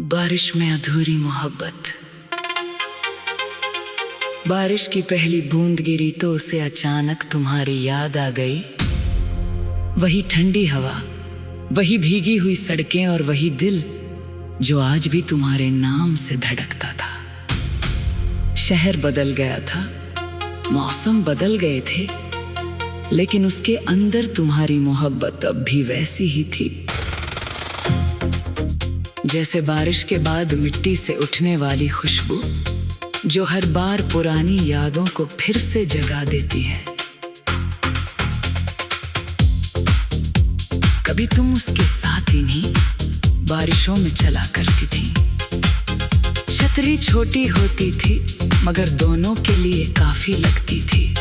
बारिश में अधूरी मोहब्बत। बारिश की पहली बूंद गिरी तो उसे अचानक तुम्हारी याद आ गई। वही ठंडी हवा, वही भीगी हुई सड़कें और वही दिल जो आज भी तुम्हारे नाम से धड़कता था। शहर बदल गया था, मौसम बदल गए थे, लेकिन उसके अंदर तुम्हारी मोहब्बत अब भी वैसी ही थी। जैसे बारिश के बाद मिट्टी से उठने वाली खुशबू जो हर बार पुरानी यादों को फिर से जगा देती है। कभी तुम उसके साथ ही नहीं बारिशों में चला करती थी। छतरी छोटी होती थी मगर दोनों के लिए काफी लगती थी।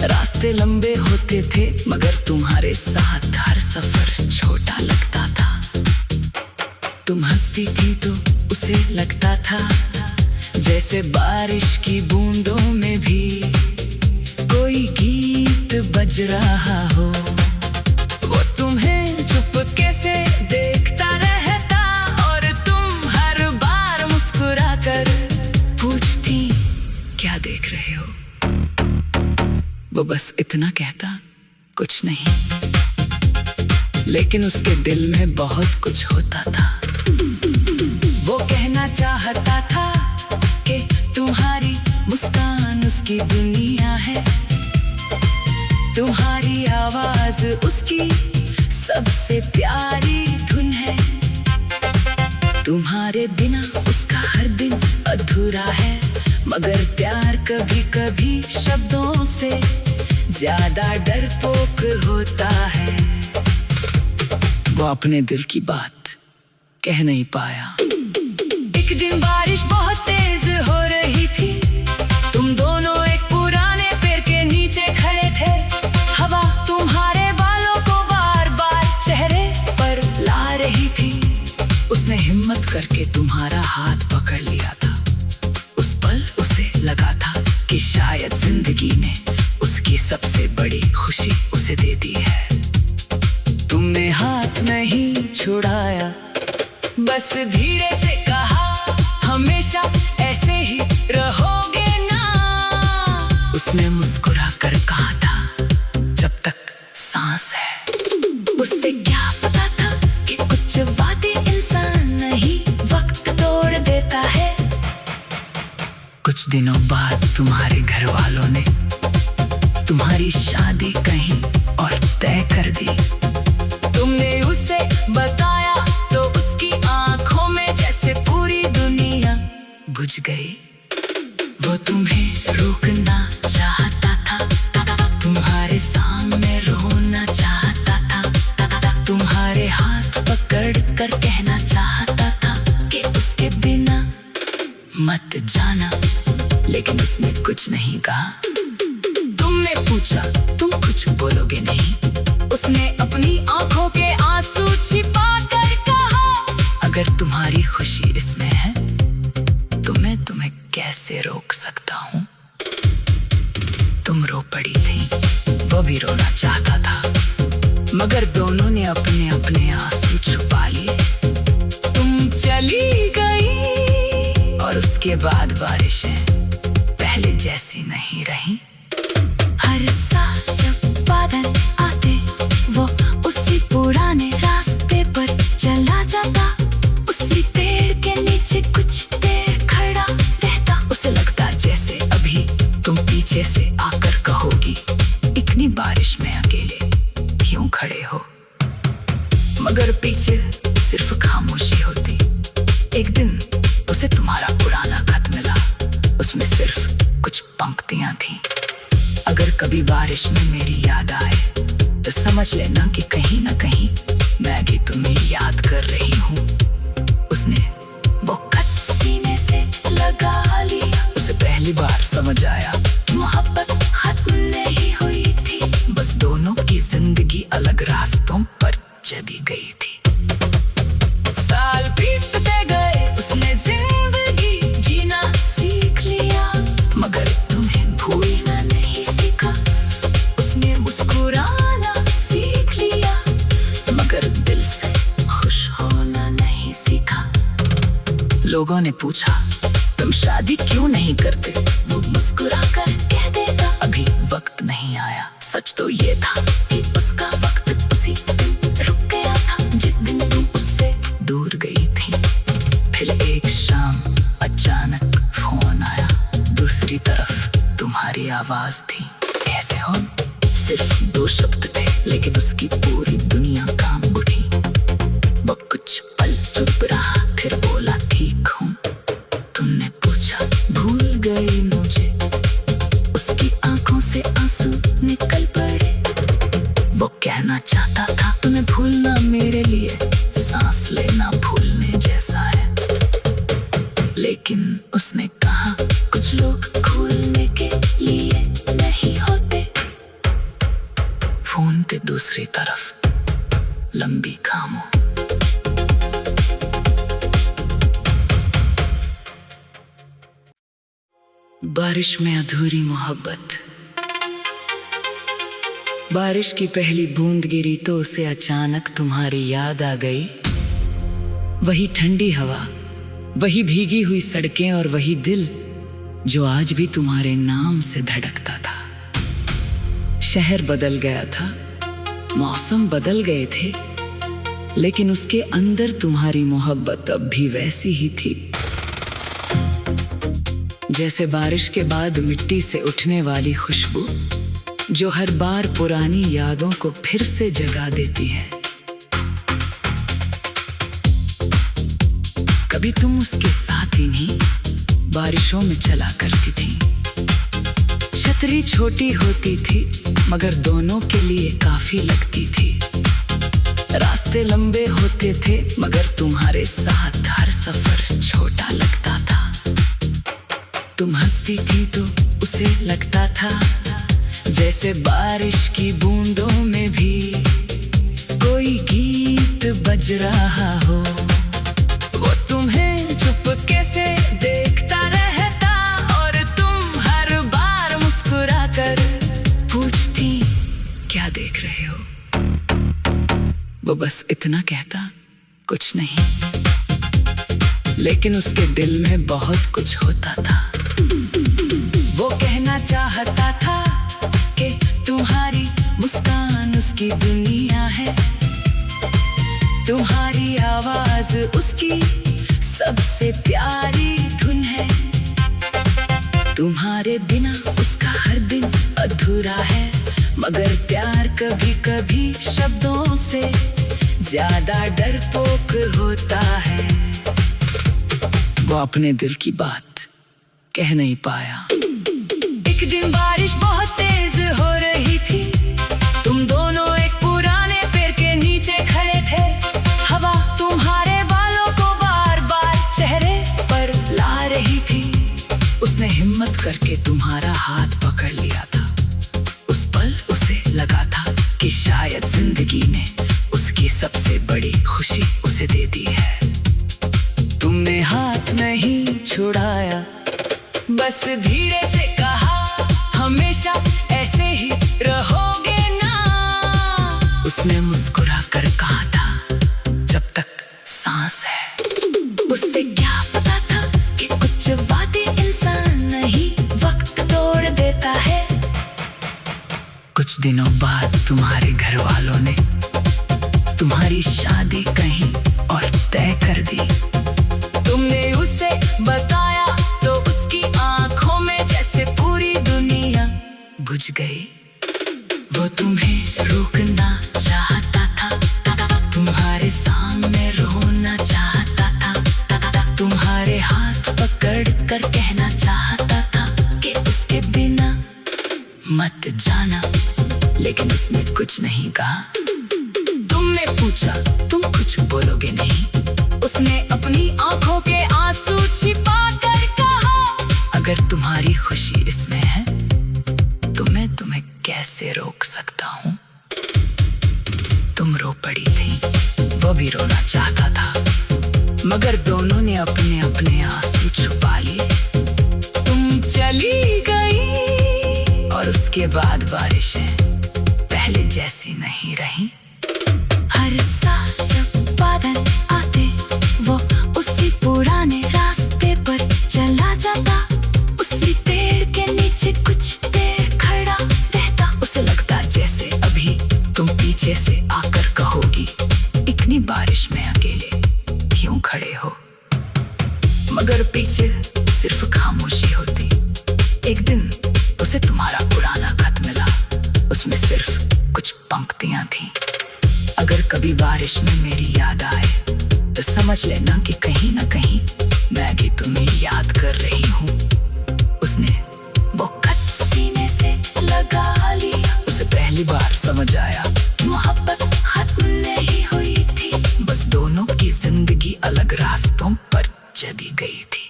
रास्ते लंबे होते थे मगर तुम्हारे साथ हर सफर छोटा लगता था। तुम हंसती थी तो उसे लगता था जैसे बारिश की बूंदों में भी कोई गीत बज रहा हो। वो तुम्हें चुपके से देखता रहता और तुम हर बार मुस्कुरा कर पूछती क्या देख रहे हो। वो बस इतना कहता, कुछ नहीं, लेकिन उसके दिल में बहुत कुछ होता था। वो कहना चाहता था कि तुम्हारी मुस्कान उसकी दुनिया है, तुम्हारी आवाज उसकी सबसे प्यारी धुन है। तुम्हारे बिना उसका हर दिन अधूरा है, मगर प्यार कभी कभी शब्दों से ज्यादा डरपोक होता है। वो अपने दिल की बात कह नहीं पाया। एक दिन बारिश बहुत तेज हो रही थी, तुम दोनों एक पुराने पेड़ के नीचे खड़े थे। हवा तुम्हारे बालों को बार बार चेहरे पर ला रही थी। उसने हिम्मत करके तुम्हारा हाथ पकड़ लिया था। उस पल उसे लगा था कि शायद जिंदगी ने उसकी सबसे बड़ी खुशी उसे दे दी है। तुमने हाथ नहीं छुड़ाया, बस धीरे से कहा हमेशा ऐसे ही रहोगे ना। उसने मुस्कुरा कर कहा था जब तक सांस है। उससे क्या पता था कि कुछ वादे इंसान नहीं वक्त तोड़ देता है। कुछ दिनों बाद तुम्हारे घर वालों ने तुम्हारी शादी कहीं और तय कर दी। तुमने उसे बताया तो उसकी आंखों में जैसे पूरी दुनिया बुझ गई। वो तुम्हें रोकना चाहता था, तुम्हारे सामने रोना चाहता था, तुम्हारे हाथ पकड़ कर कहना चाहता था कि उसके बिना मत जाना, लेकिन उसने कुछ नहीं कहा। तुमने पूछा तुम कुछ बोलोगे नहीं। उसने अपनी आंखों के आंसू छिपा कर कहा अगर तुम्हारी खुशी इसमें है तो मैं तुम्हें कैसे रोक सकता हूँ। तुम रो पड़ी थी, वो भी रोना चाहता था, मगर दोनों ने अपने अपने आंसू छुपा लिए। तुम चली गई और उसके बाद बारिशें पहले जैसी नहीं रही। हर साल जब बादल आते वो उसी पुराने रास्ते पर चला जाता। उसी पेड़ के नीचे कुछ देर खड़ा रहता। उसे लगता जैसे अभी तुम पीछे से आकर कहोगी इतनी बारिश में अकेले क्यों खड़े हो, मगर पीछे सिर्फ खामोशी होती। एक दिन उसे तुम्हारा पुराना खत मिला, उसमें सिर्फ कुछ पंक्तियां थीं। अगर कभी बारिश में मेरी याद आए तो समझ लेना कि कहीं ना कहीं मैं भी तुम्हें याद कर रही हूँ। उसने वो खत सीने से लगा लिया। उसे पहली बार समझ आया कि मोहब्बत खत्म नहीं हुई थी, बस दोनों की जिंदगी अलग रास्तों पर चली गई थी। साल बीतते गए, उसने जिंदगी जीना सीख लिया, मगर तुम्हें भूलना नहीं सीखा। उसने मुस्कुराना सीख लिया, मगर दिल से खुश होना लोगों ने पूछा तुम शादी क्यों नहीं करते, वो मुस्कुराकर कह देता अभी वक्त नहीं आया। सच तो ये था कि उसका वक्त उसी दिन रुक गया था जिस दिन तुम उससे दूर गई थी। फिर एक शाम अचानक फोन आया, दूसरी तरफ तुम्हारी आवाज थी। कैसे हो? सिर्फ 2 शब्द थे, लेकिन उसकी पूरी दुनिया काम उठी। वो कुछ पल चुप रहा, फिर बोला ठीक हूँ। तुमने पूछा भूल गई मुझे, उसकी आंखों से आंसू निकल पड़े। वो कहना चाहता था तुम्हें भूलना मेरे लिए सांस लेना भूलने जैसा है, लेकिन उसने कहा कुछ लोग भूलने के लिए नहीं होते। फोन के दूसरी तरफ लंबी खामोश। बारिश में अधूरी मोहब्बत। बारिश की पहली बूंद गिरी तो उसे अचानक तुम्हारी याद आ गई। वही ठंडी हवा, वही भीगी हुई सड़कें और वही दिल जो आज भी तुम्हारे नाम से धड़कता था। शहर बदल गया था, मौसम बदल गए थे, लेकिन उसके अंदर तुम्हारी मोहब्बत अब भी वैसी ही थी। जैसे बारिश के बाद मिट्टी से उठने वाली खुशबू जो हर बार पुरानी यादों को फिर से जगा देती है। कभी तुम उसके साथ ही नहीं बारिशों में चला करती थी। छतरी छोटी होती थी मगर दोनों के लिए काफी लगती थी। रास्ते लंबे होते थे मगर तुम्हारे साथ हर सफर छोटा लगता था। तुम हंसती थी तो उसे लगता था जैसे बारिश की बूंदों में भी कोई गीत बज रहा हो। वो तुम्हें चुपके से देखता रहता और तुम हर बार मुस्कुरा कर पूछती क्या देख रहे हो। वो बस इतना कहता कुछ नहीं, लेकिन उसके दिल में बहुत कुछ होता था। वो कहना चाहता था कि तुम्हारी मुस्कान उसकी दुनिया है, तुम्हारी आवाज उसकी सबसे प्यारी धुन है। तुम्हारे बिना उसका हर दिन अधूरा है, मगर प्यार कभी कभी शब्दों से ज्यादा डरपोक होता है। वो अपने दिल की बात कह नहीं पाया। एक दिन बारिश बहुत तेज हो रही थी, तुम दोनों एक पुराने पेड़ के नीचे खड़े थे। हवा तुम्हारे बालों को बार बार चेहरे पर ला रही थी। उसने हिम्मत करके तुम्हारा हाथ पकड़ लिया था। उस पल उसे लगा था कि शायद जिंदगी ने उसकी सबसे बड़ी खुशी उसे दे दी है। तुमने हाथ नहीं छुड़ाया, बस धीरे से कहा हमेशा ऐसे ही रहोगे ना। उसने मुस्कुरा कर कहा था जब तक सांस है। उससे क्या पता था कि कुछ वादे इंसान नहीं वक्त तोड़ देता है। कुछ दिनों बाद तुम्हारे घर वालों ने तुम्हारी शादी कहीं और तय कर दी। तुमने उसे बताया तो उसकी आंखों में जैसे पूरी दुनिया बुझ गई। वो तुम्हें रोकना चाहता था, तुम्हारे सामने रोना चाहता था, तुम्हारे हाथ पकड़ कर कहना चाहता था कि उसके बिना मत जाना, लेकिन उसने कुछ नहीं कहा। तुमने पूछा तुम कुछ बोलोगे नहीं, उसने अपनी आंखों के आंसू छिपा कर कहा अगर तुम्हारी खुशी इसमें है तो मैं तुम्हें कैसे रोक सकता हूँ। तुम रो पड़ी थी, वो भी रोना चाहता था, मगर दोनों ने अपने अपने आंसू छुपा लिए। तुम चली गई और उसके बाद बारिशें पहले जैसी नहीं रही। हर साल जब बादल आते वो उसी पुराने राह मगर पीछे सिर्फ खामोशी होती। एक दिन उसे तुम्हारा पुराना खत मिला, उसमें सिर्फ कुछ पंक्तियां थीं। अगर कभी बारिश में मेरी याद आए तो समझ लेना कि कहीं ना कहीं मैं भी तुम्हें याद कर रही हूँ। उसने वो खत सीने से लगा लिया। उसे पहली बार समझ आया कि मोहब्बत खत्म नहीं हुई थी, बस दोनों की जिंदगी अलग रास्तों पर चली गई थी।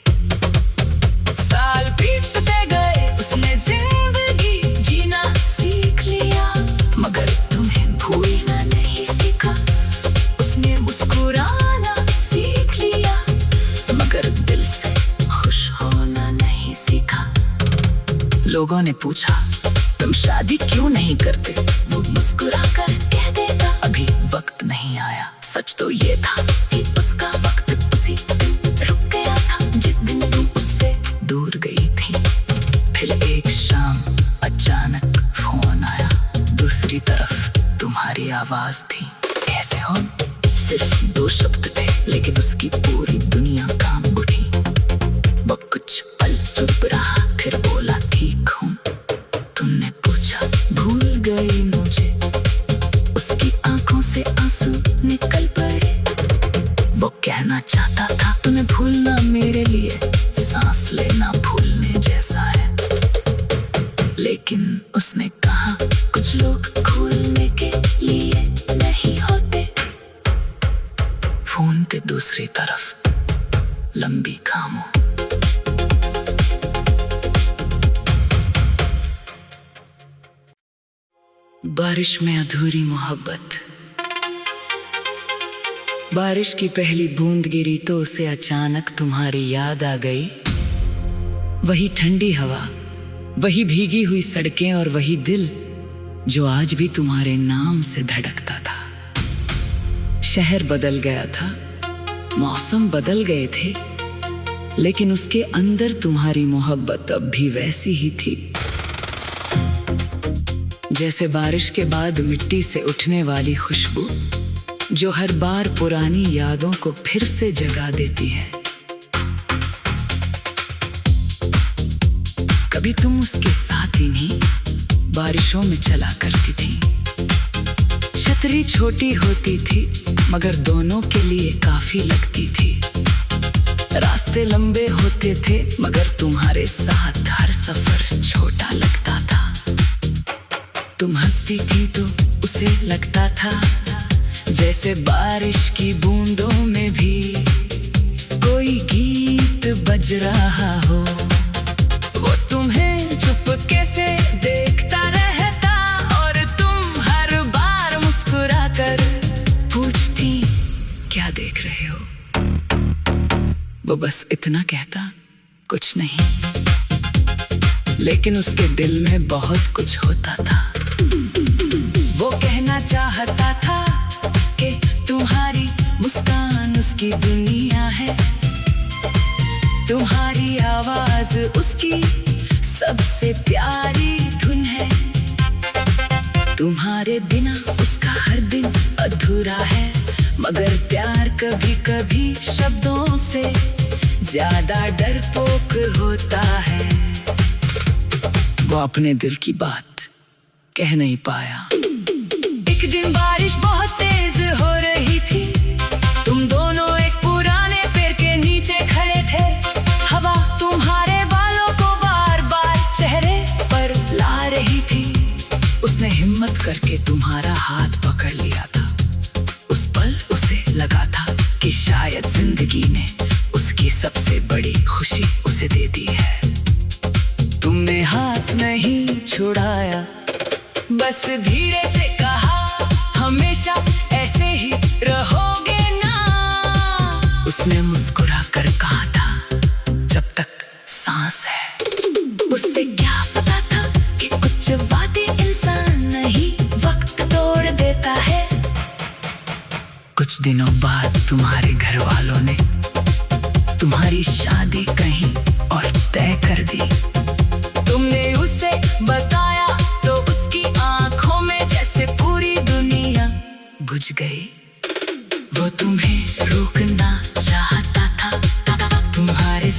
साल बीतते गए, उसने जिंदगी जीना सीख लिया, मगर तुम्हें भूलना नहीं सीखा। उसने मुस्कुराना सीख लिया, मगर दिल से खुश होना नहीं सीखा। लोगों ने पूछा तुम शादी क्यों नहीं करते, वो मुस्कुराकर कह देता अभी वक्त नहीं आया। सच तो ये था कि उसका वक्त उसी दिन रुक गया था जिस दिन तुम उससे दूर गई थी। फिर एक शाम अचानक फोन आया, दूसरी तरफ तुम्हारी आवाज थी। कैसे हो? सिर्फ 2 शब्द थे, लेकिन उसकी पूरी दुनिया काम उठी। वो कुछ पल चुप रहा, फिर बोला ठीक हूँ। तुमने पूछा भूल गई मुझे, उसकी आंखों से आंसू निकल पड़े। वो कहना चाहता था तुम्हें भूलना मेरे लिए सांस लेना भूलने जैसा है, लेकिन उसने कहा कुछ लोग भूलने के लिए नहीं होते। फोन पे दूसरी तरफ लंबी खामोशी। बारिश में अधूरी मोहब्बत। बारिश की पहली बूंद गिरी तो उसे अचानक तुम्हारी याद आ गई। वही ठंडी हवा, वही भीगी हुई सड़कें और वही दिल जो आज भी तुम्हारे नाम से धड़कता था। शहर बदल गया था, मौसम बदल गए थे, लेकिन उसके अंदर तुम्हारी मोहब्बत अब भी वैसी ही थी। जैसे बारिश के बाद मिट्टी से उठने वाली खुशबू जो हर बार पुरानी यादों को फिर से जगा देती है। कभी तुम उसके साथ इन्हीं बारिशों में चला करती थी। छतरी छोटी होती थी, मगर दोनों के लिए काफी लगती थी। रास्ते लंबे होते थे, मगर तुम्हारे साथ हर सफर छोटा लगता था। तुम हंसती थी तो उसे लगता था जैसे बारिश की बूंदों में भी कोई गीत बज रहा हो। वो तुम्हें चुपके से देखता रहता और तुम हर बार मुस्कुराकर पूछती क्या देख रहे हो। वो बस इतना कहता कुछ नहीं, लेकिन उसके दिल में बहुत कुछ होता था। वो कहना चाहता था कि तुम्हारी मुस्कान उसकी दुनिया है, तुम्हारी आवाज उसकी सबसे प्यारी धुन है। तुम्हारे बिना उसका हर दिन अधूरा है, मगर प्यार कभी कभी शब्दों से ज्यादा डरपोक होता है। वो अपने दिल की बात कह नहीं पाया। एक दिन बारिश बहुत तेज हो रही थी, तुम दोनों एक पुराने पेड़ के नीचे खड़े थे। हवा तुम्हारे बालों को बार बार चेहरे पर ला रही थी। उसने हिम्मत करके तुम्हारा हाथ पकड़ लिया था। उस पल उसे लगा था कि शायद जिंदगी ने उसकी सबसे बड़ी खुशी उसे दे दी है। तुमने हाथ नहीं छुड़ाया, बस धीरे से कहा हमेशा ऐसे ही रहोगे ना। उसने मुस्कुरा कर कहा था जब तक सांस है। उससे क्या पता था कि कुछ वादे इंसान नहीं वक्त तोड़ देता है। कुछ दिनों बाद तुम्हारे घर वालों ने तुम्हारी शादी कहीं और तय कर दी। तुमने उसे बताया तो उसकी आंखों में जैसे पूरी दुनिया बुझ गई। वो तुम्हें रोकना चाहता था, तुम्हारे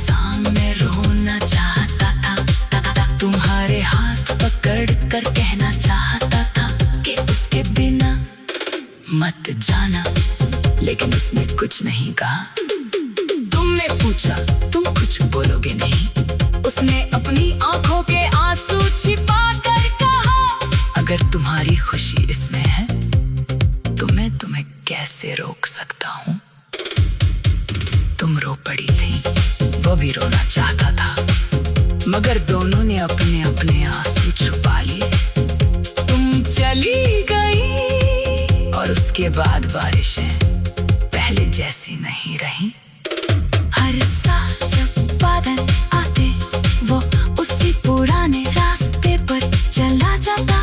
तुमने पूछा तुम कुछ बोलोगे नहीं। उसने अपनी आंखों के आंसू छिपा कर कहा, अगर तुम्हारी खुशी इसमें है तो मैं तुम्हें कैसे रोक सकता हूँ। तुम रो पड़ी थी, वो भी रोना चाहता था, मगर दोनों ने अपने अपने आंसू छुपा लिए। तुम चली गई और उसके बाद बारिशें पहले जैसी नहीं रही। हर साल जब बादल आते वो उसी पुराने रास्ते पर चला जाता,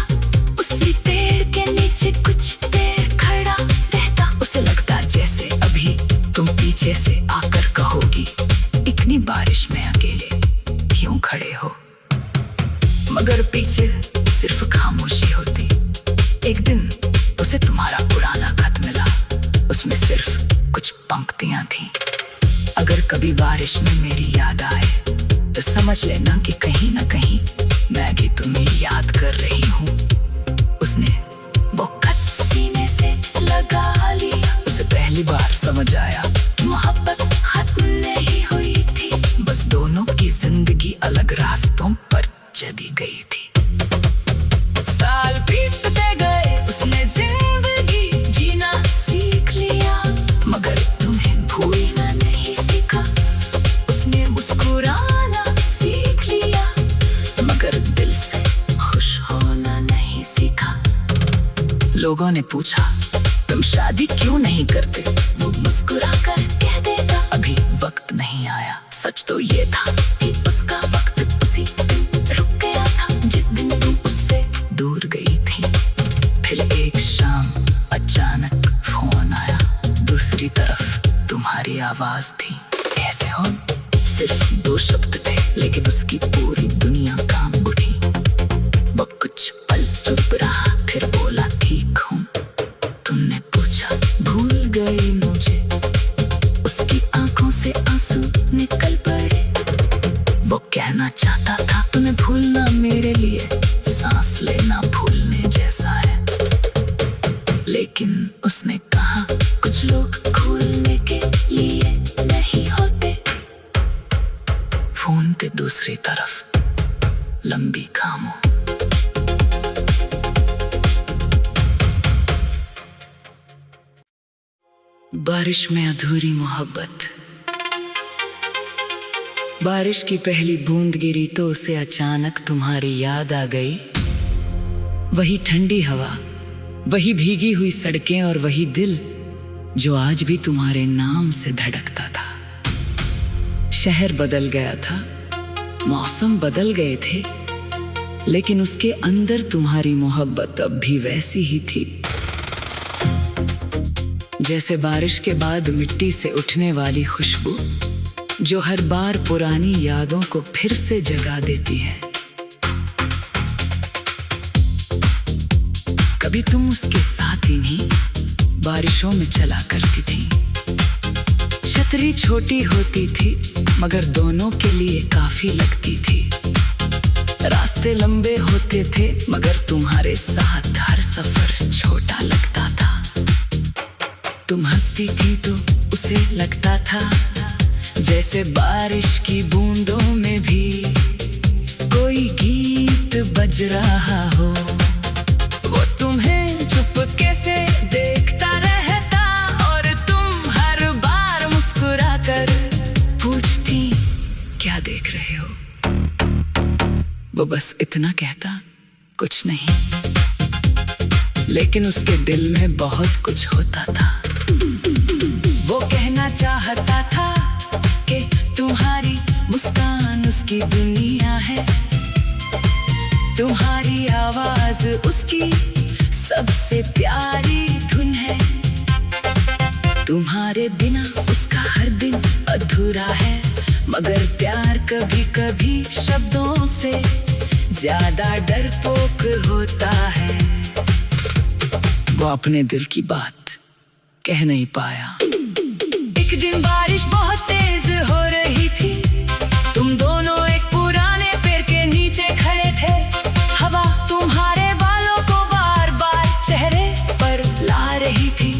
उसी पेड़ के नीचे कुछ देर खड़ा रहता। उसे लगता जैसे अभी तुम पीछे से आकर कहोगी, इतनी बारिश में अकेले क्यों खड़े हो। मगर पीछे सिर्फ खामोशी होती। एक दिन उसे तुम्हारा पुराना खत मिला, उसमें सिर्फ कुछ पंक्तियां थीं। अगर कभी बारिश में मेरी याद आए तो समझ लेना कि कहीं ना कहीं मैं भी तुम्हें याद कर रही हूँ। उसने वो खत सीने से लगा लिया। उसे पहली बार समझ आया कि मोहब्बत खत्म नहीं हुई थी, बस दोनों की जिंदगी अलग रास्तों पर चली गई थी। साल बीतते गए, उसने जिंदगी जीना सीख लिया, मगर तुम्हें भूलना नहीं सीखा। उसने मुस्कुराना सीख लिया, मगर दिल से खुश होना नहीं सीखा। लोगों ने पूछा तुम शादी क्यों नहीं करते, वो मुस्कुरा कर कह देगा अभी वक्त नहीं आया। सच तो ये था कि उसका वक्त उसी दिन रुक गया था जिस दिन तुम उससे दूर गई थी। फिर एक शाम अचानक फोन आया, दूसरी तरफ तुम्हारी आवाज थी। कैसे हो? सिर्फ 2 शब्द थे, लेकिन उसकी पूरी दुनिया काम उठी। वो कुछ पल चुप रहा, फिर बोला ठीक हूँ। तुमने पूछा भूल गई मुझे, उसकी आंखों से आंसू निकल पड़े। वो कहना चाहता था तुम्हें भूलना मेरे लिए सांस लेना भूलने जैसा है, लेकिन उसने कहा कुछ लोग भूलने के लिए नहीं होते। फोन के दूसरी तरफ लंबी खामोशी। बारिश में अधूरी मोहब्बत। बारिश की पहली बूंद गिरी तो उसे अचानक तुम्हारी याद आ गई। वही ठंडी हवा, वही भीगी हुई सड़कें और वही दिल जो आज भी तुम्हारे नाम से धड़कता था। शहर बदल गया था, मौसम बदल गए थे, लेकिन उसके अंदर तुम्हारी मोहब्बत अब भी वैसी ही थी। जैसे बारिश के बाद मिट्टी से उठने वाली खुशबू जो हर बार पुरानी यादों को फिर से जगा देती है। कभी तुम उसके साथ इन्हीं बारिशों में चला करती थी। छतरी छोटी होती थी, मगर दोनों के लिए काफी लगती थी। रास्ते लंबे होते थे, मगर तुम्हारे साथ हर सफर छोटा लगता था। तुम हंसती थी तो उसे लगता था जैसे बारिश की बूंदों में भी कोई गीत बज रहा हो। वो तुम्हें चुपके से देखता रहता और तुम हर बार मुस्कुरा कर पूछती क्या देख रहे हो। वो बस इतना कहता कुछ नहीं, लेकिन उसके दिल में बहुत कुछ होता था। वो कहना चाहता था कि तुम्हारी मुस्कान उसकी दुनिया है, तुम्हारी आवाज उसकी सबसे प्यारी धुन है। तुम्हारे बिना उसका हर दिन अधूरा है, मगर प्यार कभी कभी शब्दों से ज्यादा डरपोक होता है। वो अपने दिल की बात कह नहीं पाया। एक दिन बारिश बहुत तेज हो रही थी, तुम दोनों एक पुराने पेड़ के नीचे खड़े थे। हवा तुम्हारे बालों को बार बार चेहरे पर ला रही थी।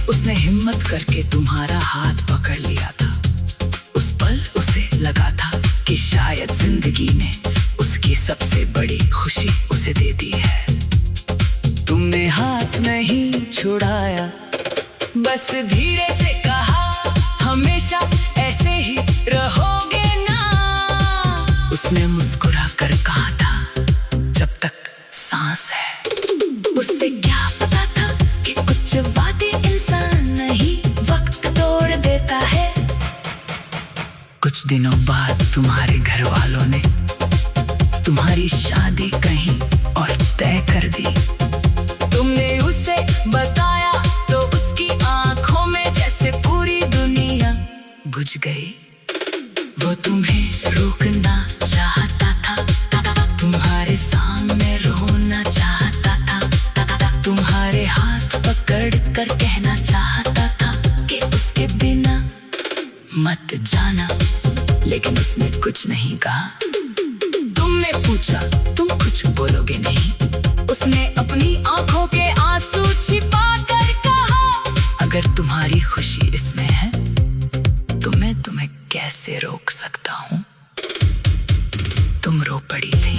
उसने हिम्मत करके तुम्हारा हाथ पकड़ लिया था, खुशी उसे दे दी है। तुमने हाथ नहीं छुड़ाया, बस धीरे से कहा हमेशा ऐसे ही रहोगे ना। उसने मुस्कुरा कर कहा था जब तक सांस है। उससे क्या पता था कि कुछ वादे इंसान नहीं वक्त तोड़ देता है। कुछ दिनों बाद तुम्हारे घर वालों ने तुम्हारी शादी कहीं और तय कर दी। तुमने उसे बताया तो उसकी आंखों में जैसे पूरी दुनिया बुझ गई। वो तुम्हें रोकना चाहता था, तुम्हारे सामने रोना चाहता था, तुम्हारे हाथ पकड़ कर कहना चाहता था कि उसके बिना मत जाना, लेकिन उसने कुछ नहीं कहा। तुमने पूछा तुम कुछ बोलोगे नहीं? उसने अपनी आंखों के आंसू छिपा कर कहा, अगर तुम्हारी खुशी इसमें है तो मैं तुम्हें कैसे रोक सकता हूँ। तुम रो पड़ी थी,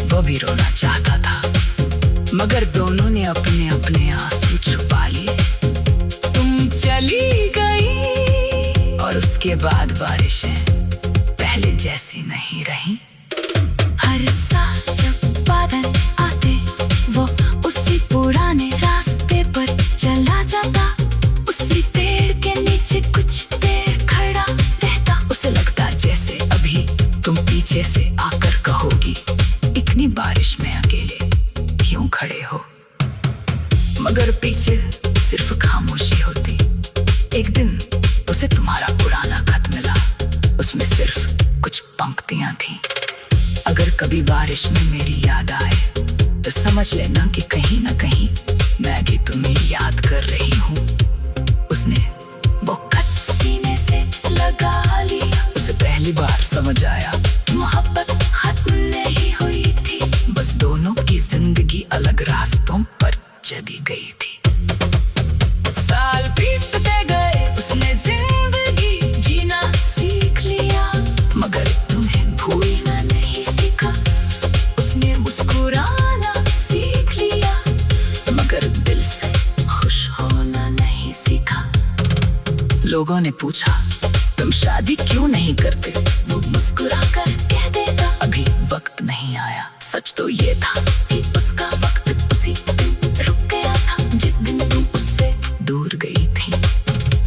वो भी रोना चाहता था, मगर दोनों ने अपने अपने आंसू छुपा लिए। तुम चली गई और उसके बाद बारिशें पहले जैसी नहीं रही। हर साल जब बादल आते वो उसी पुराने रास्ते पर चला जाता, उसी पेड़ के नीचे कुछ देर खड़ा रहता। उसे लगता जैसे अभी तुम पीछे से आकर कहोगी, इतनी बारिश में अकेले क्यों खड़े हो, मगर पीछे सिर्फ खामोशी होती। एक दिन उसे तुम्हारा पुराना खत मिला, उसमें सिर्फ कुछ पंक्तियां थी। अगर कभी बारिश में मेरी याद आए तो समझ लेना कि कहीं ना कहीं मैं भी तुम्हें याद कर रही हूँ। उसने वो खत सीने से लगा लिया। उसे पहली बार समझ आया मोहब्बत खत्म नहीं हुई थी, बस दोनों की जिंदगी अलग रास्तों पर चली गई थी। साल बीतते गए, उसने जिंदगी जीना सीख लिया, मगर तुम्हें भूलना नहीं सीखा। उसने मुस्कुराना सीख लिया, मगर दिल से खुश होना नहीं सीखा। लोगों ने पूछा तुम शादी क्यों नहीं करते? वो मुस्कुरा कर कह देता अभी वक्त नहीं आया। सच तो ये था कि उसका वक्त उसी दिन रुक गया था जिस दिन तुम उससे दूर गई थी।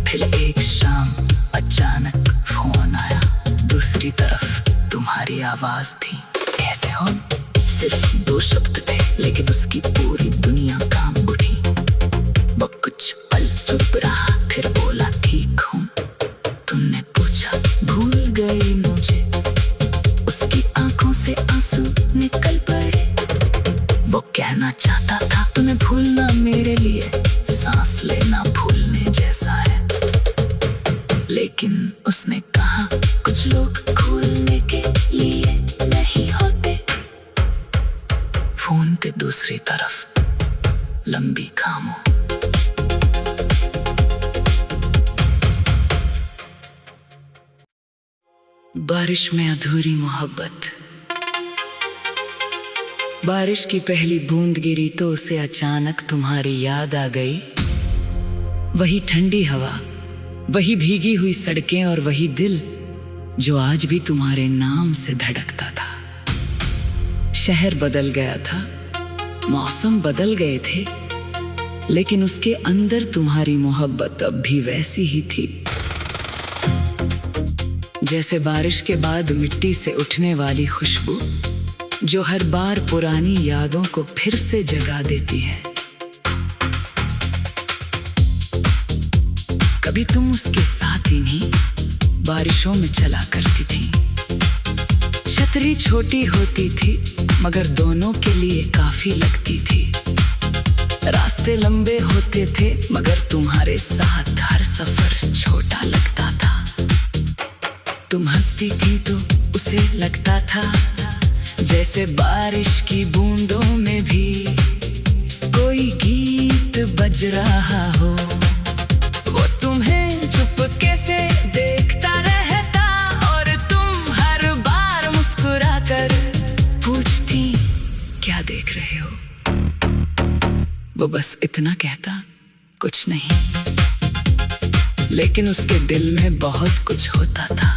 फिर एक शाम अचानक फोन आया, दूसरी तरफ तुम्हारी आवाज थी। कैसे हो? सिर्फ 2 शब्द थे, लेकिन उसकी पूरी दुनिया कांप उठी। वो कुछ पल चुप रहा, फिर बोला ठीक हूँ। तुमने पूछा भूल गई मुझे? उसकी आंखों से आंसू निकल पड़े। वो कहना चाहता था तुम्हें भूलना मेरे लिए सांस लेना भूलने जैसा है, लेकिन उसने कहा कुछ लोग भूलने के लिए नहीं होते। फोन के दूसरी तरफ लंबी खामोशी। बारिश में अधूरी मोहब्बत। बारिश की पहली बूंद गिरी तो उसे अचानक तुम्हारी याद आ गई। वही ठंडी हवा, वही भीगी हुई सड़कें और वही दिल जो आज भी तुम्हारे नाम से धड़कता था। शहर बदल गया था, मौसम बदल गए थे, लेकिन उसके अंदर तुम्हारी मोहब्बत अब भी वैसी ही थी। जैसे बारिश के बाद मिट्टी से उठने वाली खुशबू जो हर बार पुरानी यादों को फिर से जगा देती है। कभी तुम उसके साथ इन्हीं बारिशों में चला करती थी। छतरी छोटी होती थी मगर दोनों के लिए काफी लगती थी। रास्ते लंबे होते थे मगर तुम्हारे साथ हर सफर छोटा लगता था। तुम हंसती थी तो उसे लगता था जैसे बारिश की बूंदों में भी कोई गीत बज रहा हो। वो तुम्हें चुपके से देखता रहता और तुम हर बार मुस्कुरा कर पूछती वो बस इतना कहता, कुछ नहीं, लेकिन उसके दिल में बहुत कुछ होता था।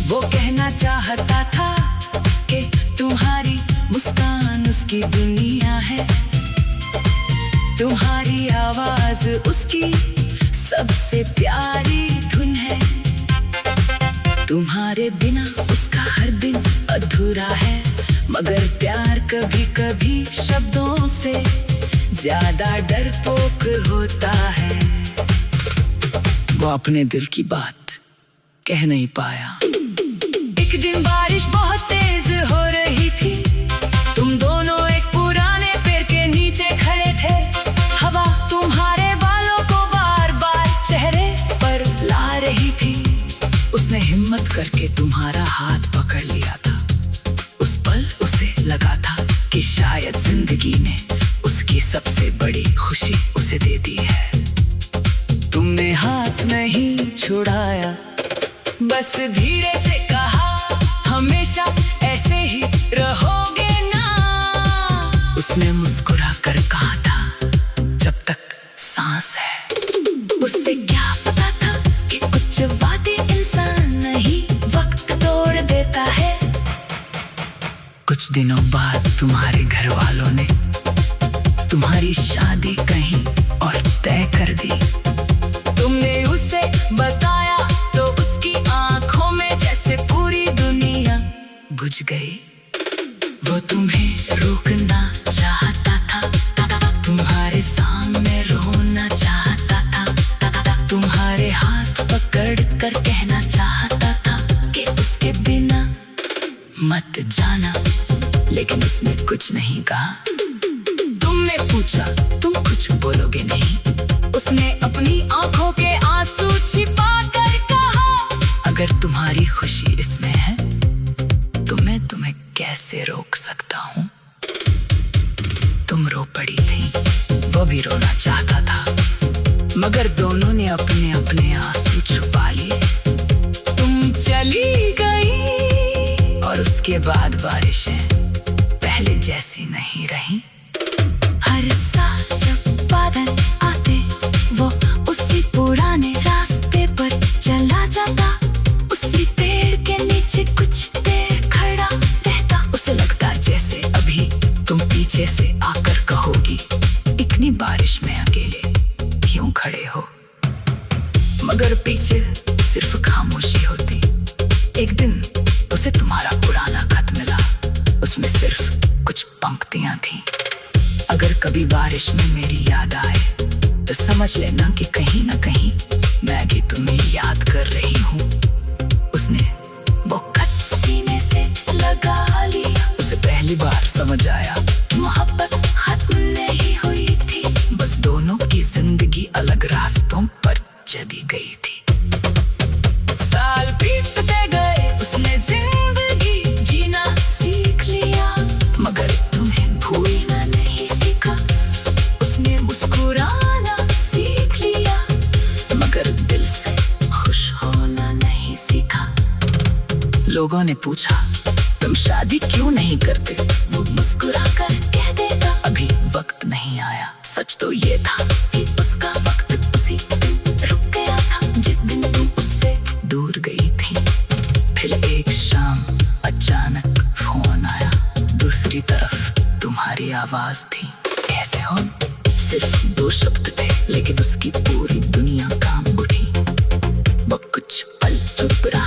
वो कहना चाहता था कि तुम्हारी मुस्कान उसकी दुनिया है, तुम्हारी आवाज उसकी सबसे प्यारी धुन है। तुम्हारे बिना उसका हर दिन अधूरा है, मगर प्यार कभी कभी शब्दों से ज्यादा डरपोक होता है। वो अपने दिल की बात कह नहीं पाया। एक दिन बारिश बहुत तेज हो रही थी, तुम दोनों एक पुराने पेड़ के नीचे खड़े थे। हवा तुम्हारे बालों को बार बार चेहरे पर ला रही थी। उसने हिम्मत करके तुम्हारा हाथ पकड़ लिया था। उस पल उसे लगा था कि शायद जिंदगी ने उसकी सबसे बड़ी खुशी उसे दे दी है। तुमने हाथ नहीं छुड़ाया, बस धीरे से कहा, हमेशा ऐसे ही रहोगे ना। उसने मुस्कुरा कर कहा था, जब तक सांस है। उससे क्या पता था कि कुछ वादे इंसान नहीं, वक्त तोड़ देता है। कुछ दिनों बाद तुम्हारे घर वालों ने तुम्हारी शादी कहीं और तय कर दी। तुमने उसे बताया तो उसकी आंखों में जैसे पूरी दुनिया बुझ गई। वो तुम्हें रोकना चाहता था, तुम्हारे सामने रोना चाहता था, तुम्हारे हाथ पकड़ कर कहना चाहता था कि उसके बिना मत जाना, लेकिन उसने कुछ नहीं कहा। तुमने पूछा, तुम कुछ बोलोगे नहीं? उसने अपनी आंखों के आंसू छिपा कर कहा, अगर तुम्हारी खुशी इसमें है तो मैं तुम्हें कैसे रोक सकता हूँ। तुम रो पड़ी थी, वो भी रोना चाहता था, मगर दोनों ने अपने अपने आंसू छुपा लिए। तुम चली गई और उसके बाद बारिशें पहले जैसी नहीं रही। हर साल जब बादल आते वो उसी पुराने रास्ते पर चला जाता। उसी पेड़ के नीचे कुछ देर खड़ा रहता। उसे लगता जैसे अभी तुम पीछे से आकर कहोगी, इतनी बारिश में अकेले क्यों खड़े हो। मगर पीछे सिर्फ खामोशी होती। एक दिन उसे तुम्हारा पुराना खत मिला, उसमें सिर्फ कुछ पंक्तियां थी। अगर कभी बारिश में मेरी याद आए तो समझ लेना कि कहीं ना कहीं मैं भी तुम्हें याद कर रही हूँ। उसने वो खत सीने से लगा लिया। उसे पहली बार समझ आया कि मोहब्बत खत्म नहीं हुई थी, बस दोनों की जिंदगी अलग रास्तों पर चली गई थी। साल बीतते गए, उसने जिंदगी जीना सीख लिया, मगर तुम्हें भूलना नहीं सीखा। उसने मुस्कुराना सीख लिया, मगर दिल से खुश होना नहीं सीखा। लोगों ने पूछा, तुम शादी क्यों नहीं करते? वो मुस्कुरा कर कह देता, अभी वक्त नहीं आया। सच तो ये था कि उसका वक्त उसी दिन रुक गया था जिस दिन तुम उससे दूर गई थी। फिर एक शाम अचानक फोन आया, दूसरी तरफ तुम्हारी आवाज थी। कैसे हो? सिर्फ 2 शब्द थे, लेकिन उसकी पूरी दुनिया कांप उठी। वो कुछ पल चुप रहा।